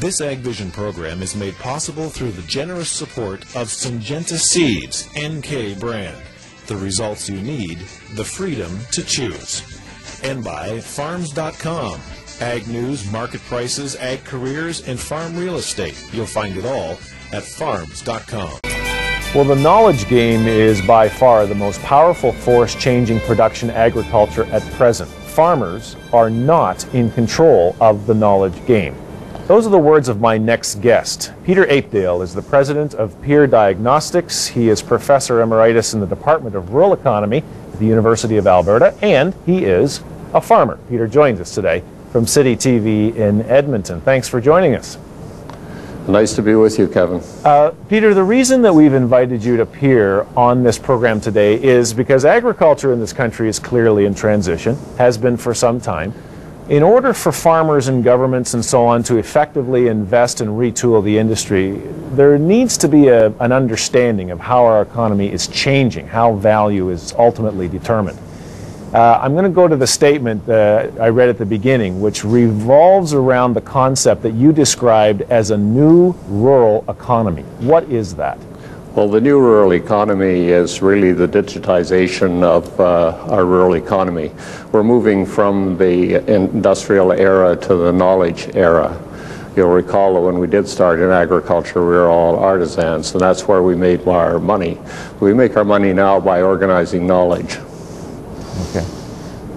This Ag Vision program is made possible through the generous support of Syngenta Seeds NK brand. The results you need, the freedom to choose. And by Farms.com. Ag news, market prices, ag careers, and farm real estate. You'll find it all at Farms.com. Well, the knowledge game is by far the most powerful force changing production agriculture at present. Farmers are not in control of the knowledge game. Those are the words of my next guest. Peter Apedaile is the president of Peer Diagnostics. He is professor emeritus in the Department of Rural Economy at the University of Alberta, and he is a farmer. Peter joins us today from City TV in Edmonton. Thanks for joining us. Nice to be with you, Kevin. Peter, the reason that we've invited you to appear on this program today is because agriculture in this country is clearly in transition, has been for some time. In order for farmers and governments and so on to effectively invest and retool the industry, there needs to be an understanding of how our economy is changing, how value is ultimately determined. I'm going to go to the statement that I read at the beginning, which revolves around the concept that you described as a new rural economy. What is that? Well, the new rural economy is really the digitization of our rural economy. We're moving from the industrial era to the knowledge era. You'll recall that when we did start in agriculture, we were all artisans, and that's where we made our money. We make our money now by organizing knowledge. Okay.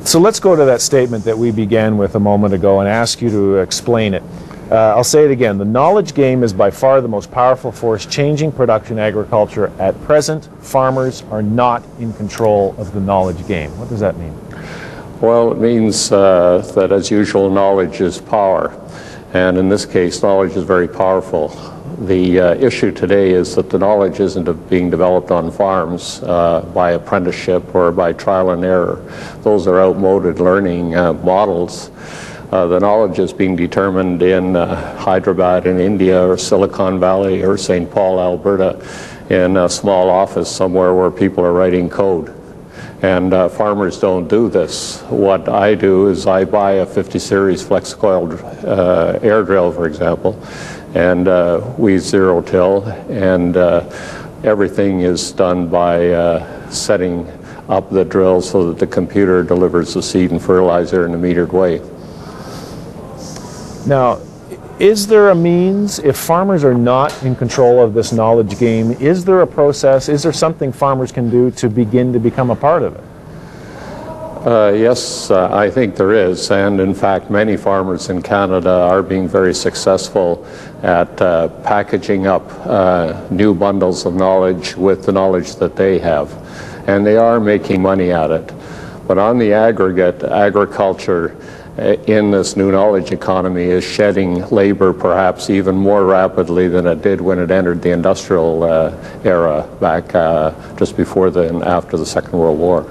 So let's go to that statement that we began with a moment ago and ask you to explain it. I'll say it again. The knowledge game is by far the most powerful force changing production agriculture at present. Farmers are not in control of the knowledge game. What does that mean? Well, it means that, as usual, knowledge is power. And in this case, knowledge is very powerful. The issue today is that the knowledge isn't being developed on farms by apprenticeship or by trial and error. Those are outmoded learning models. The knowledge is being determined in Hyderabad in India, or Silicon Valley, or St. Paul, Alberta, in a small office somewhere where people are writing code. And farmers don't do this. What I do is I buy a 50 series flex coiled air drill, for example, and we zero till, and everything is done by setting up the drill so that the computer delivers the seed and fertilizer in a metered way. Now, is there a means, if farmers are not in control of this knowledge game, is there a process, is there something farmers can do to begin to become a part of it? Yes, I think there is, and in fact many farmers in Canada are being very successful at packaging up new bundles of knowledge with the knowledge that they have, and they are making money at it. But on the aggregate, agriculture in this new knowledge economy is shedding labor perhaps even more rapidly than it did when it entered the industrial era back just before and after the Second World War.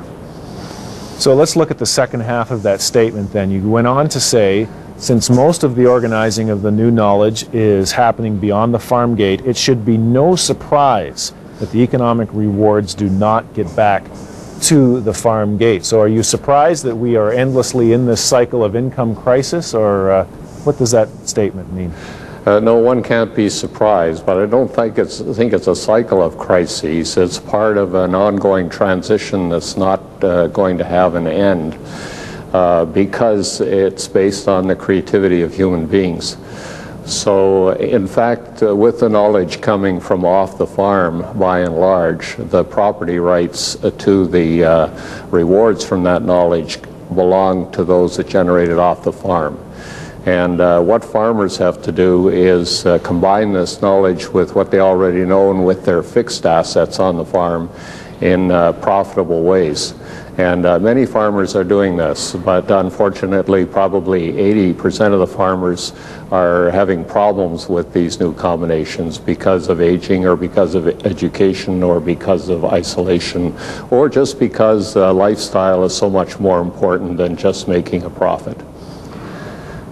So let's look at the second half of that statement then. You went on to say, since most of the organizing of the new knowledge is happening beyond the farm gate, it should be no surprise that the economic rewards do not get back to the farm gate. So are you surprised that we are endlessly in this cycle of income crisis, or what does that statement mean? No, one can't be surprised, but I don't think it's a cycle of crises. It's part of an ongoing transition that's not going to have an end because it's based on the creativity of human beings. So, in fact, with the knowledge coming from off the farm, by and large, the property rights to the rewards from that knowledge belong to those that generate it off the farm. And what farmers have to do is combine this knowledge with what they already know and with their fixed assets on the farm in profitable ways. And many farmers are doing this, but unfortunately probably 80% of the farmers are having problems with these new combinations because of aging, or because of education, or because of isolation, or just because lifestyle is so much more important than just making a profit.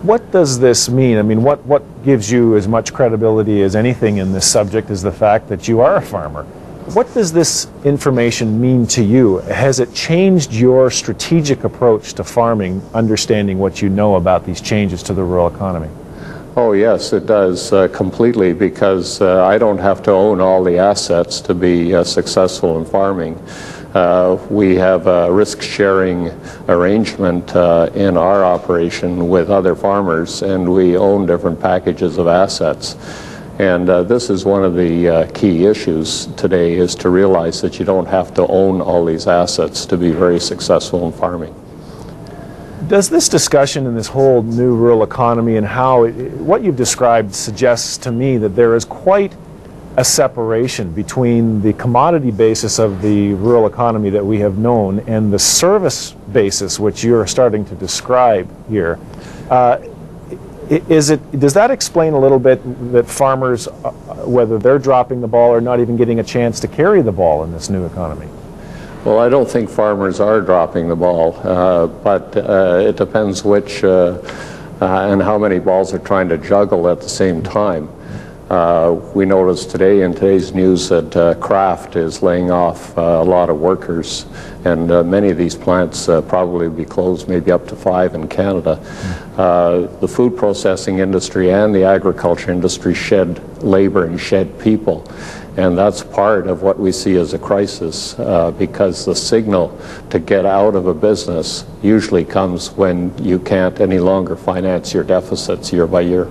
What does this mean? I mean, what gives you as much credibility as anything in this subject is the fact that you are a farmer. What does this information mean to you? Has it changed your strategic approach to farming, understanding what you know about these changes to the rural economy? Oh yes, it does completely, because I don't have to own all the assets to be successful in farming. We have a risk-sharing arrangement in our operation with other farmers, and we own different packages of assets. And this is one of the key issues today, is to realize that you don't have to own all these assets to be very successful in farming. Does this discussion in this whole new rural economy and how what you've described suggests to me that there is quite a separation between the commodity basis of the rural economy that we have known and the service basis which you're starting to describe here? Does that explain a little bit that farmers, whether they're dropping the ball or not even getting a chance to carry the ball in this new economy? Well, I don't think farmers are dropping the ball, but it depends which and how many balls they're trying to juggle at the same time. We noticed today in today's news that Kraft is laying off a lot of workers, and many of these plants probably will be closed, maybe up to 5 in Canada. The food processing industry and the agriculture industry shed labor and shed people. And that's part of what we see as a crisis, because the signal to get out of a business usually comes when you can't any longer finance your deficits year by year.